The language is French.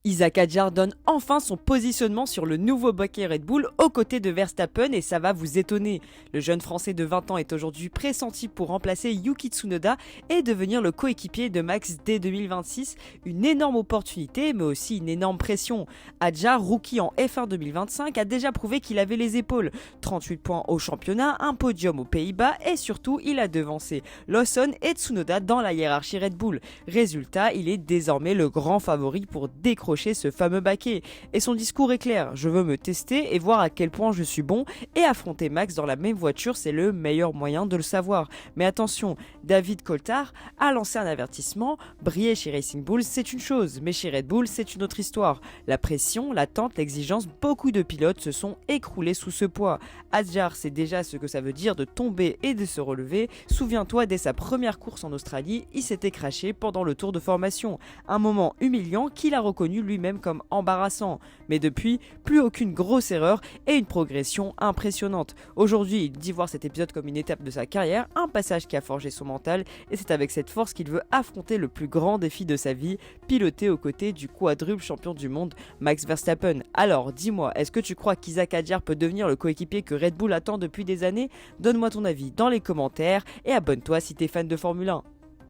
Isaac Hadjar donne enfin son positionnement sur le nouveau baquet Red Bull aux côtés de Verstappen et ça va vous étonner. Le jeune français de 20 ans est aujourd'hui pressenti pour remplacer Yuki Tsunoda et devenir le coéquipier de Max dès 2026. Une énorme opportunité mais aussi une énorme pression. Hadjar, rookie en F1 2025, a déjà prouvé qu'il avait les épaules. 38 points au championnat, un podium aux Pays-Bas et surtout il a devancé Lawson et Tsunoda dans la hiérarchie Red Bull. Résultat, il est désormais le grand favori pour décrocher ce fameux baquet. Et son discours est clair, je veux me tester et voir à quel point je suis bon, et affronter Max dans la même voiture, c'est le meilleur moyen de le savoir. Mais attention, David Coulthard a lancé un avertissement, briller chez Racing Bull c'est une chose, mais chez Red Bull c'est une autre histoire. La pression, l'attente, l'exigence, beaucoup de pilotes se sont écroulés sous ce poids. Hadjar sait déjà ce que ça veut dire de tomber et de se relever. Souviens-toi, dès sa première course en Australie, il s'était craché pendant le tour de formation. Un moment humiliant qu'il a reconnu lui-même comme embarrassant. Mais depuis, plus aucune grosse erreur et une progression impressionnante. Aujourd'hui, il dit voir cet épisode comme une étape de sa carrière, un passage qui a forgé son mental, et c'est avec cette force qu'il veut affronter le plus grand défi de sa vie, piloter aux côtés du quadruple champion du monde Max Verstappen. Alors, dis-moi, est-ce que tu crois qu'Isaac Hadjar peut devenir le coéquipier que Red Bull attend depuis des années? Donne-moi ton avis dans les commentaires et abonne-toi si t'es fan de Formule 1.